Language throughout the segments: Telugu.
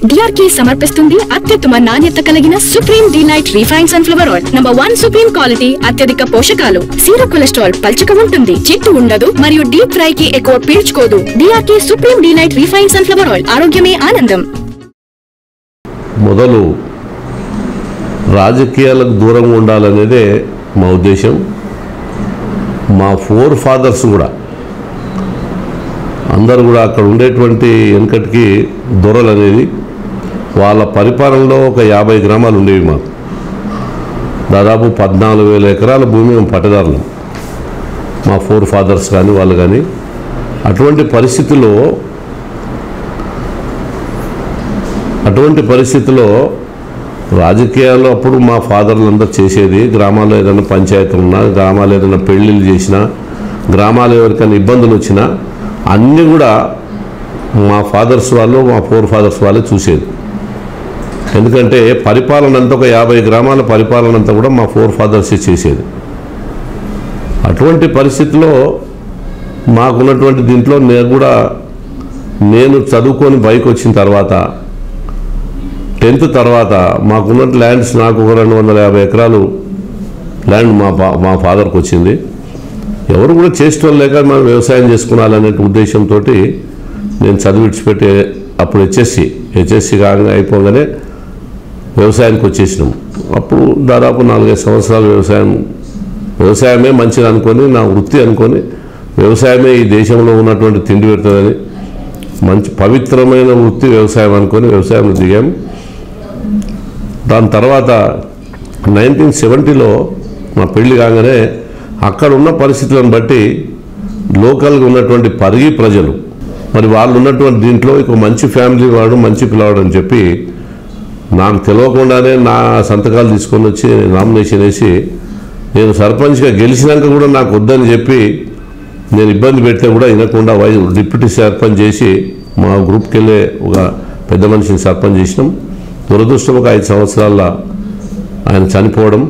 DRK సమర్పిస్తుంది అత్యుత్తమ నాణ్యత కలిగిన supreme delight refined sunflower oil. Number 1 supreme quality, అత్యధిక పోషకాలు, జీరో కొలెస్ట్రాల్, పల్చగా ఉంటుంది, జిడ్డు ఉండదు మరియు డీప్ ఫ్రై కి ఎక్కువ పీల్చుకోదు. DRK supreme delight refined sunflower oil, ఆరోగ్యమే ఆనందం. మొదలు రాజకీయాలకు దూరంగా ఉండాలనేదే మా ఉద్దేశం. మా ఫోర్ ఫాదర్స్ కూడా అందరూ కూడా అక్కడ ఉండేటువంటి వెనకటికి దొరలు అనేది వాళ్ళ పరిపాలనలో ఒక 50 గ్రామాలు ఉండేవి. మాకు దాదాపు 14,000 ఎకరాల భూమి మేము పట్టదారులు, మా ఫోర్ ఫాదర్స్ కానీ వాళ్ళు కానీ. అటువంటి పరిస్థితిలో రాజకీయాల్లో అప్పుడు మా ఫాదర్లు అందరూ చేసేది, గ్రామాల్లో ఏదైనా పంచాయతీ ఉన్నా, గ్రామాల్లో ఏదైనా పెళ్ళిళ్ళు చేసినా, గ్రామాల్లో ఎవరికైనా ఇబ్బందులు వచ్చినా అన్నీ కూడా మా ఫాదర్స్ వాళ్ళు, మా ఫోర్ ఫాదర్స్ వాళ్ళే చూసేది. ఎందుకంటే పరిపాలన అంతా ఒక 50 గ్రామాల పరిపాలన అంతా కూడా మా ఫోర్ ఫాదర్సే చేసేది. అటువంటి పరిస్థితిలో మాకున్నటువంటి దీంట్లో నేను చదువుకొని బయటకు వచ్చిన తర్వాత 10th తర్వాత మాకున్న ల్యాండ్స్, నాకు ఒక 250 ఎకరాలు ల్యాండ్ మా ఫాదర్కి వచ్చింది. ఎవరు కూడా చేసేటం లేక మనం వ్యవసాయం చేసుకోవాలనే ఉద్దేశంతో నేను చదివి విడిచిపెట్టి అప్పుడు హెచ్ఎస్సి కాగా అయిపోగానే వ్యవసాయానికి వచ్చేసినాం. అప్పుడు దాదాపు 4-5 సంవత్సరాలు వ్యవసాయమే మంచిది అనుకొని, నా వృత్తి అనుకొని, వ్యవసాయమే ఈ దేశంలో ఉన్నటువంటి తిండి పెడుతుందని మంచి పవిత్రమైన వృత్తి వ్యవసాయం అనుకొని వ్యవసాయంలో దిగాం. దాని తర్వాత 1970లో మా పెళ్లి కాగానే అక్కడ ఉన్న పరిస్థితులను బట్టి లోకల్గా ఉన్నటువంటి పరిగి ప్రజలు, మరి వాళ్ళు ఉన్నటువంటి దీంట్లో ఒక మంచి ఫ్యామిలీ వాడు, మంచి పిల్లవాడు అని చెప్పి నాకు తెలియకుండానే నా సంతకాలు తీసుకొని వచ్చి నామినేషన్ వేసి, నేను సర్పంచ్గా గెలిచినాక కూడా నాకు వద్దని చెప్పి నేను ఇబ్బంది పెడితే కూడా వినకుండా డిప్యూటీ సర్పంచ్ చేసి మా గ్రూప్కి వెళ్ళే ఒక పెద్ద మనిషిని సర్పంచ్ చేసినాం. దురదృష్టం ఒక 5 సంవత్సరాల ఆయన చనిపోవడం,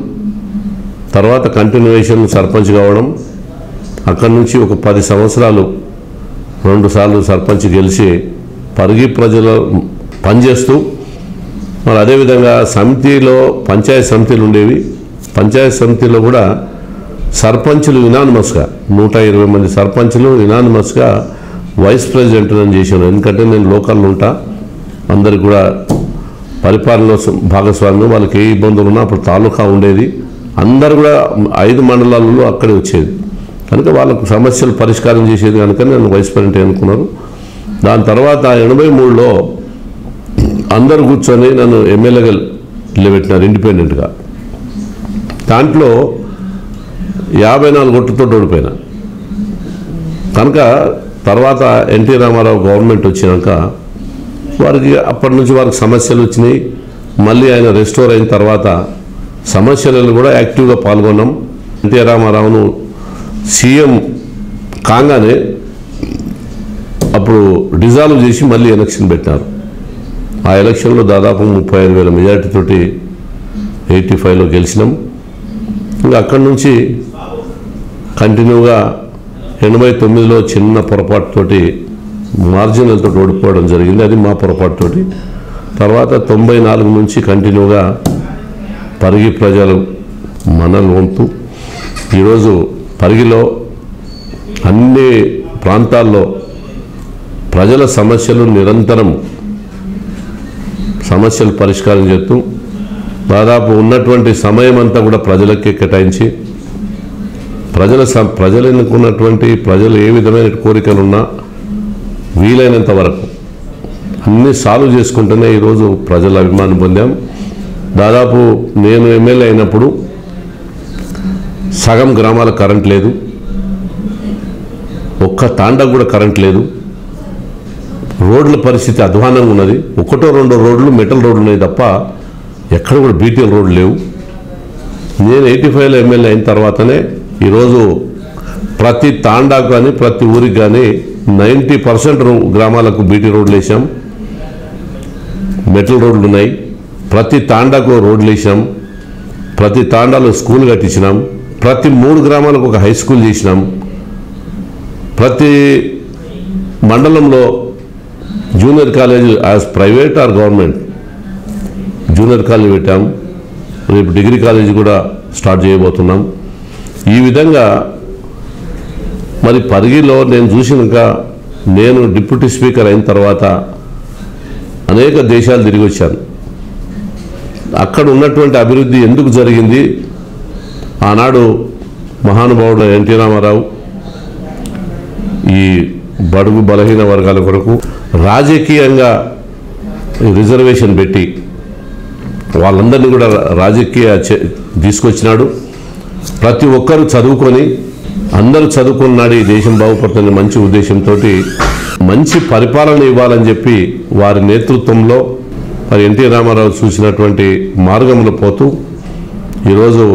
తర్వాత కంటిన్యూయేషన్ సర్పంచ్ కావడం, అక్కడి నుంచి ఒక 10 సంవత్సరాలు 2 సార్లు సర్పంచ్ గెలిచి పరిగి ప్రజలు పనిచేస్తూ, మరి అదేవిధంగా పంచాయతీ సమితిలు ఉండేవి. పంచాయతీ సమితిలో కూడా సర్పంచులు యునానిమస్గా 120 మంది సర్పంచులు యునానిమస్గా వైస్ ప్రెసిడెంట్ అని చేశాను. ఎందుకంటే నేను లోకల్లో ఉంటా, అందరికి కూడా పరిపాలనలో భాగస్వామ్యం, వాళ్ళకి ఏ ఇబ్బందులు ఉన్నా అప్పుడు తాలూకా ఉండేది, అందరు కూడా 5 మండలాలలో అక్కడే వచ్చేది కనుక వాళ్ళకు సమస్యలు పరిష్కారం చేసేది కనుక నేను వైస్ ప్రెసిడెంట్ అనుకున్నారు. దాని తర్వాత 83లో అందరు కూర్చొని నన్ను ఎమ్మెల్యేగా నిలబెట్టినారు ఇండిపెండెంట్గా. దాంట్లో 54 ఓట్లతో ఓడిపోయినా కనుక తర్వాత ఎన్టీ రామారావు గవర్నమెంట్ వచ్చినాక వారికి అప్పటి నుంచి వారికి సమస్యలు వచ్చినాయి. మళ్ళీ ఆయన రెస్టోర్ అయిన తర్వాత సమస్యలను కూడా యాక్టివ్గా పాల్గొన్నాం. ఎన్టీ రామారావును సీఎం కాగానే అప్పుడు డిజాల్వ్ చేసి మళ్ళీ ఎలక్షన్ పెట్టినారు. ఆ ఎలక్షన్లో దాదాపు 35,000 మెజార్టీతోటి 85లో గెలిచినాం. ఇంకా అక్కడి నుంచి కంటిన్యూగా 89లో చిన్న పొరపాటుతోటి మార్జినల్తో ఓడిపోవడం జరిగింది, అది మా పొరపాటుతోటి. తర్వాత 94 నుంచి కంటిన్యూగా పరిగి ప్రజలు మనల్ని వంతు ఈరోజు పరిగిలో అన్ని ప్రాంతాల్లో ప్రజల సమస్యలు నిరంతరం సమస్యలు పరిష్కారం చేస్తూ దాదాపు ఉన్నటువంటి సమయం అంతా కూడా ప్రజలకే కేటాయించి ప్రజలు ఎన్నుకున్నటువంటి ప్రజలు ఏ విధమైన కోరికలున్నా వీలైనంత వరకు అన్నీ సాల్వ్ చేసుకుంటూనే ఈరోజు ప్రజల అభిమానం పొందాం. దాదాపు నేను ఎమ్మెల్యే అయినప్పుడు సగం గ్రామాల కరెంట్ లేదు, ఒక్క తాండా కూడా కరెంట్ లేదు, రోడ్ల పరిస్థితి అధ్వానంగా ఉన్నది. 1-2 రోడ్లు మెటల్ రోడ్లు ఉన్నాయి తప్ప ఎక్కడ కూడా బీటీఎల్ రోడ్లు లేవు. నేను 85లో ఎమ్మెల్యే అయిన తర్వాతనే ఈరోజు ప్రతి తాండాకు కానీ ప్రతి ఊరికి కానీ 90% గ్రామాలకు బీటీ రోడ్లు వేసాం, మెటల్ రోడ్లు ఉన్నాయి. ప్రతి తాండాకు రోడ్లు వేసాం, ప్రతి తాండాలో స్కూల్ కట్టించినాం, ప్రతి 3 గ్రామాలకు ఒక హై స్కూల్ చేసినాం, ప్రతి మండలంలో junior college as private or government junior college పెట్టాం. రేపు డిగ్రీ కాలేజ్ కూడా స్టార్ట్ చేయబోతున్నాం. ఈ విధంగా మరి పరిగిలో నేను చూసినాక నేను డిప్యూటీ స్పీకర్ అయిన తర్వాత అనేక దేశాలు తిరిగి వచ్చాను. అక్కడ ఉన్నటువంటి అభివృద్ధి ఎందుకు జరిగింది, ఆనాడు మహానుభావుడు ఎన్టీ రామారావు ఈ బడుగు బలహీన వర్గాల కొరకు రాజకీయంగా రిజర్వేషన్ పెట్టి వాళ్ళందరినీ కూడా రాజకీయ తీసుకొచ్చినాడు. ప్రతి ఒక్కరూ చదువుకొని అందరూ చదువుకున్నాడు, ఈ దేశం బాగుపడుతున్న మంచి ఉద్దేశంతో మంచి పరిపాలన ఇవ్వాలని చెప్పి వారి నేతృత్వంలో మరి ఎన్టీ రామారావు చూసినటువంటి మార్గంలో పోతూ ఈరోజు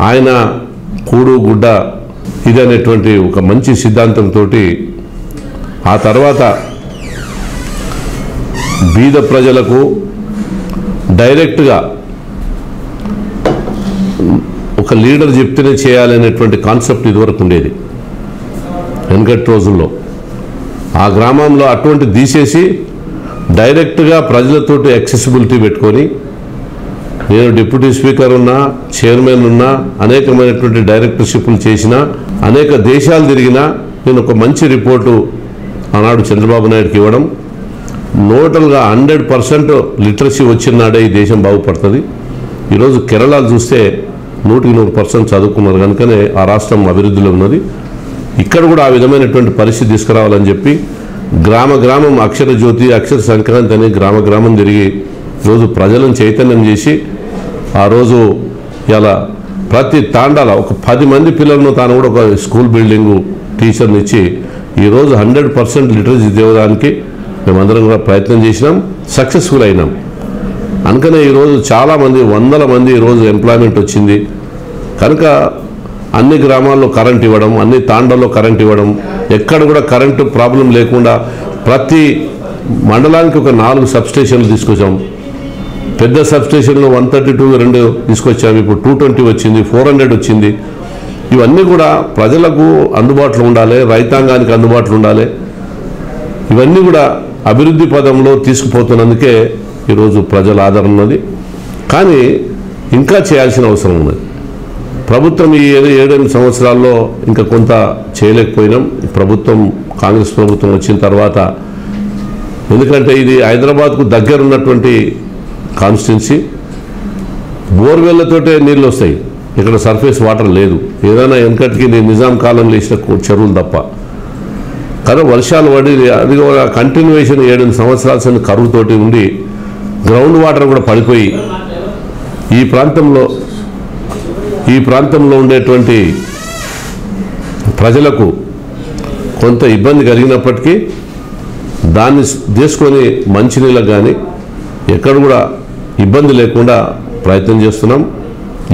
ఆయన కూడు గుడ్డ ఇది అనేటువంటి ఒక మంచి సిద్ధాంతంతో ఆ తర్వాత బీద ప్రజలకు డైరెక్ట్గా ఒక లీడర్ చెప్తేనే చేయాలనేటువంటి కాన్సెప్ట్ ఇదివరకు ఉండేది వెనకటి రోజుల్లో. ఆ గ్రామంలో అటువంటి తీసేసి డైరెక్ట్గా ప్రజలతోటి యాక్సెసిబిలిటీ పెట్టుకొని నేను డిప్యూటీ స్పీకర్ ఉన్నా, చైర్మన్ ఉన్నా, అనేకమైనటువంటి డైరెక్టర్షిప్లు చేసిన, అనేక దేశాలు తిరిగినా నేను ఒక మంచి రిపోర్టు ఆనాడు చంద్రబాబు నాయుడుకి ఇవ్వడం, టోటల్గా 100% లిటరసీ వచ్చినాడే ఈ దేశం బాగుపడుతుంది. ఈరోజు కేరళ చూస్తే 100% చదువుకున్నారు కనుకనే ఆ రాష్ట్రం అభివృద్ధిలో ఉన్నది. ఇక్కడ కూడా ఆ విధమైనటువంటి పరిస్థితి తీసుకురావాలని చెప్పి గ్రామ గ్రామం అక్షర జ్యోతి, అక్షర సంక్రాంతి అని గ్రామ గ్రామం తిరిగి రోజు ప్రజలను చైతన్యం చేసి ఆ రోజు ఇలా ప్రతి తాండాల ఒక 10 మంది పిల్లలను తాను కూడా ఒక స్కూల్ బిల్డింగు టీచర్ని ఇచ్చి ఈరోజు 100% లిటరసీ దేవడానికి మేమందరం కూడా ప్రయత్నం చేసినాం, సక్సెస్ఫుల్ అయినాం. అందుకనే ఈరోజు చాలామంది 100 మంది ఈరోజు ఎంప్లాయ్మెంట్ వచ్చింది కనుక అన్ని గ్రామాల్లో కరెంట్ ఇవ్వడం, అన్ని తాండాల్లో కరెంట్ ఇవ్వడం, ఎక్కడ కూడా కరెంటు ప్రాబ్లం లేకుండా ప్రతి మండలానికి ఒక 4 సబ్స్టేషన్లు తీసుకొచ్చాం. పెద్ద సబ్స్టేషన్లో 132 2 తీసుకొచ్చాము. ఇప్పుడు 220 వచ్చింది, 400 వచ్చింది. ఇవన్నీ కూడా ప్రజలకు అందుబాటులో ఉండాలి, రైతాంగానికి అందుబాటులో ఉండాలి. ఇవన్నీ కూడా అభివృద్ధి పదంలో తీసుకుపోతున్నందుకే ఈరోజు ప్రజల ఆదరణ ఉన్నది. కానీ ఇంకా చేయాల్సిన అవసరం ఉన్నది. ప్రభుత్వం ఈ 7 సంవత్సరాల్లో ఇంకా కొంత చేయలేకపోయినాం. ప్రభుత్వం కాంగ్రెస్ ప్రభుత్వం వచ్చిన తర్వాత, ఎందుకంటే ఇది హైదరాబాద్కు దగ్గర ఉన్నటువంటి కాన్స్టిట్యున్సీ, బోర్వెళ్లతోటే నీళ్ళు వస్తాయి, ఇక్కడ సర్ఫేస్ వాటర్ లేదు. ఏదైనా వెనకటికి నిజాం కాలంలో వేసిన చెరువులు తప్ప. కానీ వర్షాలు పడి అది కూడా కంటిన్యూషన్ 7 సంవత్సరాల కరువుతోటి ఉండి గ్రౌండ్ వాటర్ కూడా పడిపోయి ఈ ప్రాంతంలో ఉండేటువంటి ప్రజలకు కొంత ఇబ్బంది కలిగినప్పటికీ దాన్ని తీసుకొని మంచినీళ్ళకు కానీ ఎక్కడ కూడా ఇబ్బంది లేకుండా ప్రయత్నం చేస్తున్నాం.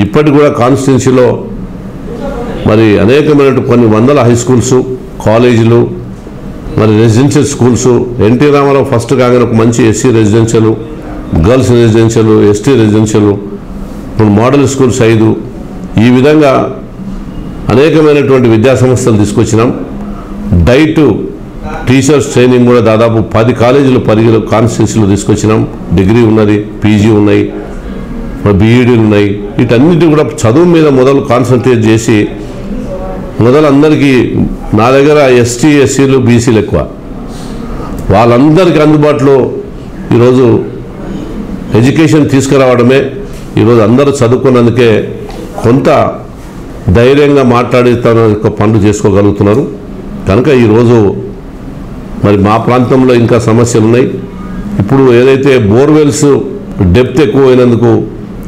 ఇప్పటికి కూడా కాన్స్టిట్యున్సీలో మరి అనేకమైన కొన్ని వందల హై స్కూల్స్, కాలేజీలు, మరి residential schools, NT Rama Rao first కాగానే ఒక మంచి SC residential, girls residential, ST residential, ఇప్పుడు మోడల్ స్కూల్స్ 5, ఈ విధంగా అనేకమైనటువంటి విద్యా సంస్థలు తీసుకొచ్చినాం. డైట్ టీచర్స్ ట్రైనింగ్ కూడా దాదాపు 10 కాలేజీలు పరిగిలో కాన్స్టిట్యున్సీలో తీసుకొచ్చినాం. డిగ్రీ ఉన్నది, పీజీ ఉన్నాయి, బీఈడీలు ఉన్నాయి. వీటన్నిటి కూడా చదువు మీద మొదలు కాన్సన్ట్రేట్ చేసి అందరికీ నా దగ్గర ఎస్టీ, ఎస్సీలు, బీసీలు ఎక్కువ, వాళ్ళందరికీ అందుబాటులో ఈరోజు ఎడ్యుకేషన్ తీసుకురావడమే. ఈరోజు అందరూ చదువుకున్నందుకే కొంత ధైర్యంగా మాట్లాడి తన యొక్క పనులు చేసుకోగలుగుతున్నారు. కనుక ఈరోజు మరి మా ప్రాంతంలో ఇంకా సమస్యలు ఉన్నాయి. ఇప్పుడు ఏదైతే బోర్వెల్స్ డెప్త్ ఎక్కువైనందుకు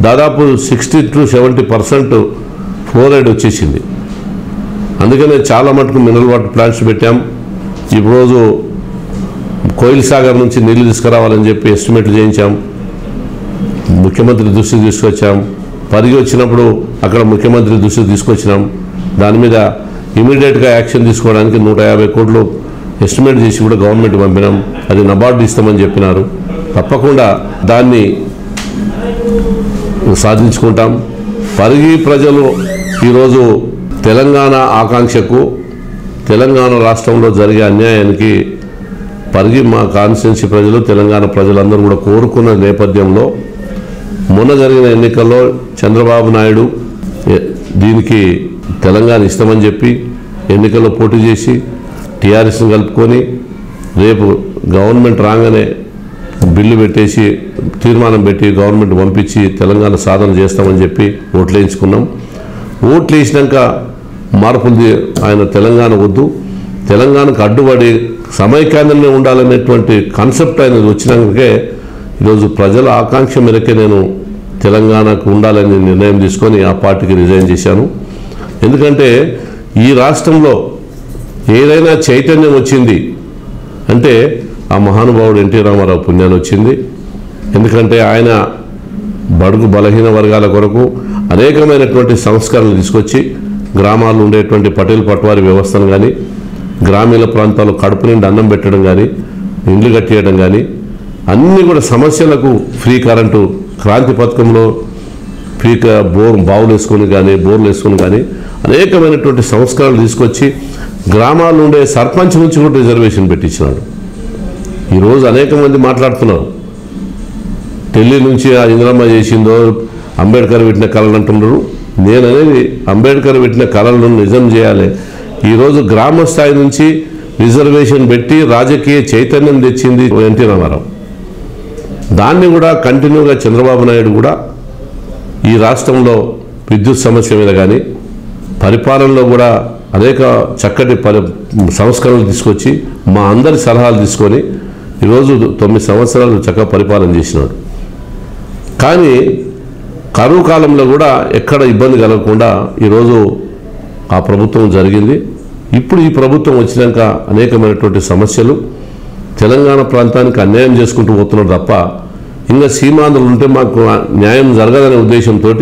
దాదాపు 60 to 70% ఫ్లోరైడ్ వచ్చేసింది. అందుకనే చాలా మటుకు మినరల్ వాటర్ ప్లాంట్స్ పెట్టాం. ఈరోజు కోయిల్ సాగర్ నుంచి నీళ్లు తీసుకురావాలని చెప్పి ఎస్టిమేట్లు చేయించాం, ముఖ్యమంత్రి దృష్టికి తీసుకొచ్చాం. పరిగి వచ్చినప్పుడు అక్కడ ముఖ్యమంత్రి దృష్టికి తీసుకొచ్చినాం. దాని మీద ఇమీడియట్గా యాక్షన్ తీసుకోవడానికి 150 కోట్లు ఎస్టిమేట్ చేసి కూడా గవర్నమెంట్ పంపినాం. అది నబార్డు ఇస్తామని చెప్పినారు. తప్పకుండా దాన్ని సాధించుకుంటాం. పరిగి ప్రజలు ఈరోజు తెలంగాణ ఆకాంక్షకు, తెలంగాణ రాష్ట్రంలో జరిగే అన్యాయానికి పరిగి మా కాన్స్టిట్యున్సీ ప్రజలు తెలంగాణ ప్రజలందరూ కూడా కోరుకున్న నేపథ్యంలో మొన్న జరిగిన ఎన్నికల్లో చంద్రబాబు నాయుడు దీనికి తెలంగాణ ఇస్తామని చెప్పి ఎన్నికల్లో పోటీ చేసి టీఆర్ఎస్ని కలుపుకొని రేపు గవర్నమెంట్ రాగానే బిల్లు పెట్టేసి తీర్మానం పెట్టి గవర్నమెంట్ పంపించి తెలంగాణ సాధన చేస్తామని చెప్పి ఓట్లు వేయించుకున్నాం. ఓట్లు వేసినాక మార్పులు ఆయన తెలంగాణ వద్దు, తెలంగాణకు అడ్డుపడి సమైక్యాంధ్రనే ఉండాలనేటువంటి కాన్సెప్ట్ ఆయన వచ్చినాకే ఈరోజు ప్రజల ఆకాంక్ష మేరకే నేను తెలంగాణకు ఉండాలని నిర్ణయం తీసుకొని ఆ పార్టీకి రిజైన్ చేశాను. ఎందుకంటే ఈ రాష్ట్రంలో ఏదైనా చైతన్యం వచ్చింది అంటే ఆ మహానుభావుడు ఎన్టీ రామారావు పుణ్యాన్ని వచ్చింది. ఎందుకంటే ఆయన బడుగు బలహీన వర్గాల కొరకు అనేకమైనటువంటి సంస్కరణలు తీసుకొచ్చి గ్రామాల్లో ఉండేటువంటి పటేల్ పట్వారీ వ్యవస్థను కానీ, గ్రామీణ ప్రాంతాల్లో కడుపు నిండి అన్నం పెట్టడం కానీ, ఇండ్లు కట్టేయడం కానీ, అన్నీ కూడా సమస్యలకు ఫ్రీ కరెంటు క్రాంతి పథకంలో ఫ్రీ బావులు వేసుకొని కానీ, బోర్లు వేసుకొని కానీ అనేకమైనటువంటి సంస్కరణలు తీసుకొచ్చి గ్రామాల్లో ఉండే సర్పంచ్ నుంచి కూడా రిజర్వేషన్ పెట్టించినాడు. ఈరోజు అనేక మంది మాట్లాడుతున్నారు, ఢిల్లీ నుంచి ఆ ఇందిరమ్మ చేసిందో అంబేద్కర్ పెట్టిన కళలు అంటున్నారు. నేననేది అంబేద్కర్ పెట్టిన కళలను నిజం చేయాలి. ఈరోజు గ్రామ స్థాయి నుంచి రిజర్వేషన్ పెట్టి రాజకీయ చైతన్యం తెచ్చింది ఎన్టీ రామారావు. దాన్ని కూడా కంటిన్యూగా చంద్రబాబు నాయుడు కూడా ఈ రాష్ట్రంలో విద్యుత్ సమస్య మీద కానీ, పరిపాలనలో కూడా అనేక చక్కటి సంస్కరణలు తీసుకొచ్చి మా అందరి సలహాలు తీసుకొని ఈరోజు 9 సంవత్సరాలు చక్కగా పరిపాలన చేసినాడు. కానీ కరువు కాలంలో కూడా ఎక్కడ ఇబ్బంది కలగకుండా ఈరోజు ఆ ప్రభుత్వం జరిగింది. ఇప్పుడు ఈ ప్రభుత్వం వచ్చినాక అనేకమైనటువంటి సమస్యలు తెలంగాణ ప్రాంతానికి అన్యాయం చేసుకుంటూ పోతున్నారు తప్ప ఇంకా సీమాంధ్రులు ఉంటే మాకు న్యాయం జరగదనే ఉద్దేశంతో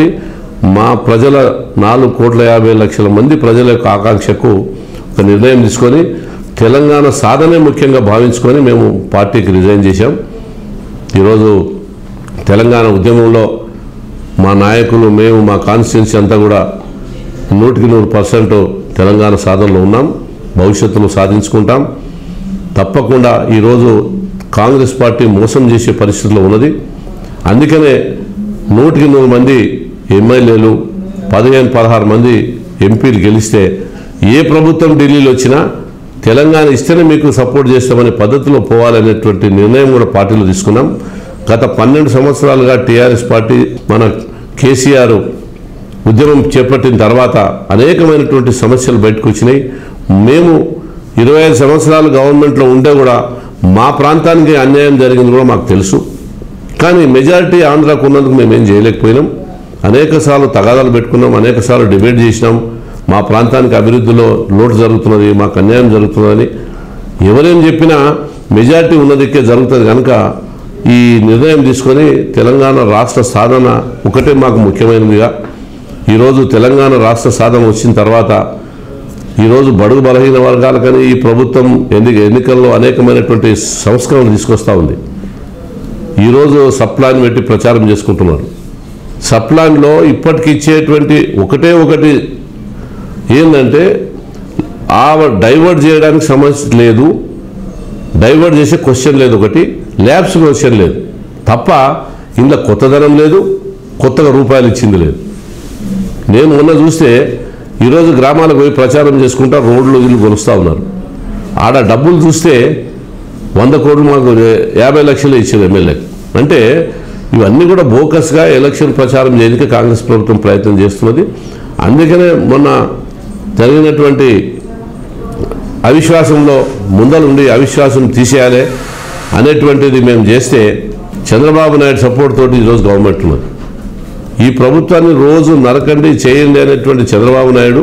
మా ప్రజల 4,50,00,000 మంది ప్రజల యొక్క ఆకాంక్షకు ఒక నిర్ణయం తీసుకొని తెలంగాణ సాధనే ముఖ్యంగా భావించుకొని మేము పార్టీకి రిజైన్ చేశాం. ఈరోజు తెలంగాణ ఉద్యమంలో మా నాయకులు, మేము, మా కాన్స్టిట్యున్సీ అంతా కూడా 100% తెలంగాణ సాధనలో ఉన్నాం. భవిష్యత్తులో సాధించుకుంటాం. తప్పకుండా ఈరోజు కాంగ్రెస్ పార్టీ మోసం చేసే పరిస్థితిలో ఉన్నది. అందుకనే 100% మంది ఎమ్మెల్యేలు, 15-16 మంది ఎంపీలు గెలిస్తే ఏ ప్రభుత్వం ఢిల్లీలో వచ్చినా తెలంగాణ ఇస్తేనే మీకు సపోర్ట్ చేస్తామనే పద్ధతిలో పోవాలనేటువంటి నిర్ణయం కూడా పార్టీలో తీసుకున్నాం. గత 12 సంవత్సరాలుగా టీఆర్ఎస్ పార్టీ మన కేసీఆర్ ఉద్యమం చేపట్టిన తర్వాత అనేకమైనటువంటి సమస్యలు బయటకు వచ్చినాయి. మేము 25 సంవత్సరాలు గవర్నమెంట్లో ఉండే కూడా మా ప్రాంతానికి అన్యాయం జరిగింది కూడా మాకు తెలుసు. కానీ మెజారిటీ ఆంధ్రాకు ఉన్నందుకు మేమేం చేయలేకపోయినాం. అనేకసార్లు తగాదాలు పెట్టుకున్నాం, అనేకసార్లు డిబేట్ చేసినాం. మా ప్రాంతానికి అభివృద్ధిలో లోటు జరుగుతున్నది, మాకు అన్యాయం జరుగుతున్నదని ఎవరేం చెప్పినా మెజారిటీ ఉన్నదికే జరుగుతుంది. కనుక ఈ నిర్ణయం తీసుకొని తెలంగాణ రాష్ట్ర సాధన ఒకటే మాకు ముఖ్యమైనదిగా ఈరోజు తెలంగాణ రాష్ట్ర సాధన వచ్చిన తర్వాత ఈరోజు బడుగు బలహీన వర్గాలకని ఈ ప్రభుత్వం ఎన్నికల్లో అనేకమైనటువంటి సంస్కరణలు తీసుకొస్తూ ఉంది. ఈరోజు సప్లాన్ పెట్టి ప్రచారం చేసుకుంటున్నారు. సప్లాన్లో ఇప్పటికి ఇచ్చేటువంటి ఒకటి ఏంటంటే ఆ డైవర్ట్ చేయడానికి సమస్య లేదు, డైవర్ట్ చేసే క్వశ్చన్ లేదు, ఒకటి ల్యాబ్స్ క్వశ్చన్ లేదు తప్ప ఇందులో కొత్తదనం లేదు, కొత్తగా రూపాయలు ఇచ్చింది లేదు. నేను మొన్న చూస్తే ఈరోజు గ్రామాలకు పోయి ప్రచారం చేసుకుంటా రోడ్లు ఇల్లు కొలుస్తూ ఉన్నారు. ఆడ డబ్బులు చూస్తే 100 కోట్లు మాకు 50 లక్షలు ఇచ్చేది ఎమ్మెల్యేకి. అంటే ఇవన్నీ కూడా బోకస్గా ఎలక్షన్ ప్రచారం చేయడానికి కాంగ్రెస్ ప్రభుత్వం ప్రయత్నం చేస్తున్నది. అందుకనే మొన్న జరిగినటువంటి అవిశ్వాసంలో ముందలుండి అవిశ్వాసం తీసేయాలి అనేటువంటిది మేము చేస్తే చంద్రబాబు నాయుడు సపోర్ట్ తోటి ఈరోజు గవర్నమెంట్ ఉన్నది. ఈ ప్రభుత్వాన్ని రోజు నరకండి చేయండి అనేటువంటి చంద్రబాబు నాయుడు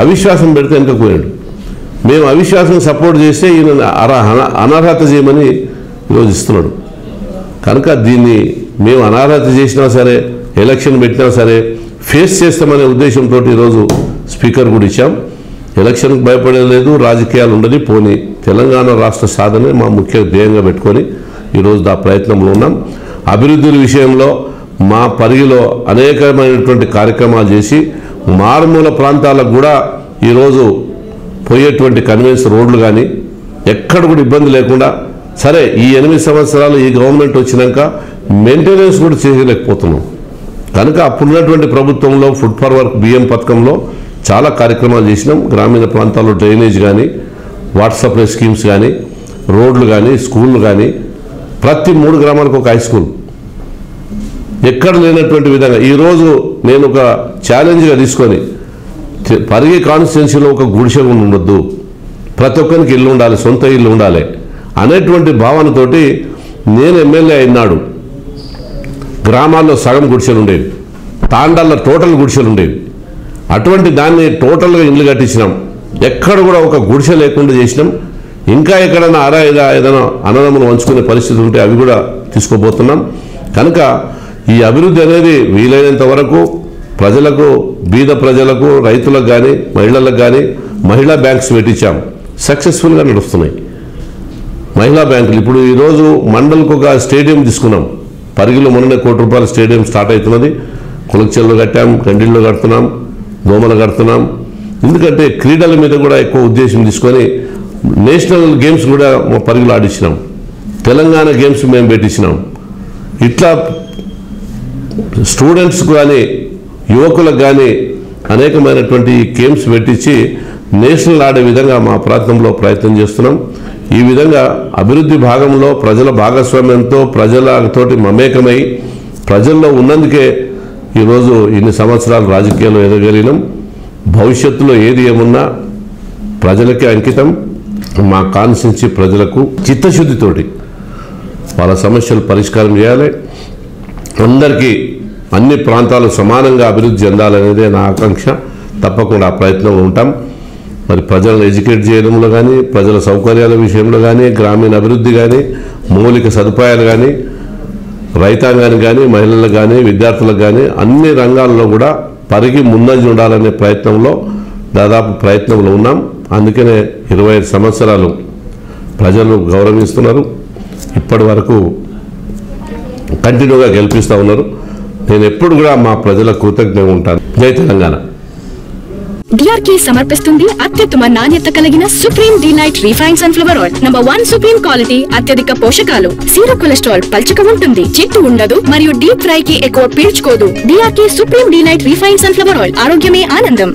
అవిశ్వాసం పెడితే వెనుకపోయాడు. మేము అవిశ్వాసం సపోర్ట్ చేస్తే ఈయన అనర్హత చేయమని ఈరోజు ఇస్తున్నాడు. కనుక దీన్ని మేము అనర్హత చేసినా సరే, ఎలక్షన్ పెట్టినా సరే ఫేస్ చేస్తామనే ఉద్దేశంతో ఈరోజు స్పీకర్ కూడా ఇచ్చాం. ఎలక్షన్కి భయపడలేదు, రాజకీయాలు ఉండని పోని తెలంగాణ రాష్ట్ర సాధనే మా ముఖ్య ధ్యేయంగా పెట్టుకొని ఈరోజు ఆ ప్రయత్నంలో ఉన్నాం. అభివృద్ధి విషయంలో మా పరిగిలో అనేకమైనటువంటి కార్యక్రమాలు చేసి మారుమూల ప్రాంతాలకు కూడా ఈరోజు పోయేటువంటి కన్వెన్స్ రోడ్లు కానీ ఎక్కడ కూడా ఇబ్బంది లేకుండా సరే ఈ 8 సంవత్సరాలు ఈ గవర్నమెంట్ వచ్చినాక మెయింటెనెన్స్ కూడా చేయలేకపోతున్నాం. కనుక అప్పుడున్నటువంటి ప్రభుత్వంలో ఫుడ్ ఫర్ వర్క్ బియ్యం పథకంలో చాలా కార్యక్రమాలు చేసినాం. గ్రామీణ ప్రాంతాల్లో డ్రైనేజ్ కానీ, వాటర్ సప్లై స్కీమ్స్ కానీ, రోడ్లు కానీ, స్కూళ్ళు కానీ, ప్రతి 3 గ్రామాలకు ఒక హై స్కూల్ ఎక్కడ లేనటువంటి విధంగా ఈరోజు నేను ఒక ఛాలెంజ్గా తీసుకొని పరిగి కాన్స్టిట్యున్సీలో ఒక గుడిసె ఉండొద్దు, ప్రతి ఒక్కరికి ఇల్లు ఉండాలి, సొంత ఇల్లు ఉండాలి అనేటువంటి భావనతోటి నేను ఎమ్మెల్యే అయినాడు గ్రామాల్లో సగం గుడిసెలు ఉండేవి, తాండాల్లో టోటల్ గుడిసెలు ఉండేవి. అటువంటి దాన్ని టోటల్గా ఇల్లు కట్టించినాం. ఎక్కడ కూడా ఒక గుడిసె లేకుండా చేసినాం. ఇంకా ఎక్కడైనా ఏదైనా అన్నదమ్ములు వంచుకునే పరిస్థితి ఉంటే అవి కూడా తీసుకోబోతున్నాం. కనుక ఈ అభివృద్ధి అనేది వీలైనంత వరకు ప్రజలకు, బీద ప్రజలకు, రైతులకు కానీ, మహిళలకు కానీ మహిళా బ్యాంక్స్ పెట్టించాం. సక్సెస్ఫుల్గా నడుస్తున్నాయి మహిళా బ్యాంకులు. ఇప్పుడు ఈరోజు మండలకు ఒక స్టేడియం తీసుకున్నాం. పరిగిలో మొన్ననే ₹1 కోటి స్టేడియం స్టార్ట్ అవుతున్నది. కులచెల్లో కట్టాం, గండిల్లో కడుతున్నాం, దోమలు కడుతున్నాం. ఎందుకంటే క్రీడల మీద కూడా ఎక్కువ ఉద్దేశం తీసుకొని నేషనల్ గేమ్స్ కూడా పరిగిలో ఆడించినాం. తెలంగాణ గేమ్స్ మేము పెట్టించినాం. ఇట్లా స్టూడెంట్స్ కానీ, యువకులకు కానీ అనేకమైనటువంటి గేమ్స్ పెట్టించి నేషనల్ ఆడే విధంగా మా ప్రాంతంలో ప్రయత్నం చేస్తున్నాం. ఈ విధంగా అభివృద్ధి భాగంలో ప్రజల భాగస్వామ్యంతో, ప్రజలతోటి మమేకమై ప్రజల్లో ఉన్నందుకే ఈరోజు ఇన్ని సంవత్సరాలు రాజకీయాల్లో ఎదగలిగినాం. భవిష్యత్తులో ఏది ఏమున్నా ప్రజలకే అంకితం. మా కాన్స్టిట్యున్సీ ప్రజలకు చిత్తశుద్ధితోటి వాళ్ళ సమస్యలు పరిష్కారం చేయాలి. అందరికీ అన్ని ప్రాంతాలు సమానంగా అభివృద్ధి చెందాలనేదే నా ఆకాంక్ష. తప్పకుండా ఆ ప్రయత్నంలో ఉంటాం. మరి ప్రజలను ఎడ్యుకేట్ చేయడంలో కానీ, ప్రజల సౌకర్యాల విషయంలో కానీ, గ్రామీణ అభివృద్ధి కానీ, మౌలిక సదుపాయాలు కానీ, రైతాంగానికి కానీ, మహిళలకు కానీ, విద్యార్థులకు కానీ అన్ని రంగాల్లో కూడా పరిగి ముందంజ ఉండాలనే ప్రయత్నంలో ఉన్నాం. అందుకనే 25 సంవత్సరాలు ప్రజలు గౌరవిస్తున్నారు. ఇప్పటి వరకు కంటిన్యూగా గెలిపిస్తూ ఉన్నారు. నేను ఎప్పుడు కూడా మా ప్రజల కృతజ్ఞంగా ఉంటాను. జై తెలంగాణ. డిఆర్కే సమర్పిస్తుంది అత్యుత్తమ నాణ్యత కలిగిన supreme delight refine sunflower oil. Number 1 supreme quality, అత్యధిక పోషకాలు, జీరో కొలెస్ట్రాల్, పల్చగా ఉంటుంది, జిడ్డు ఉండదు మరియు డీప్ ఫ్రై కి ఎక్కువ పీల్చుకోదు. DRK supreme delight refine sunflower oil, ఆరోగ్యమే ఆనందం.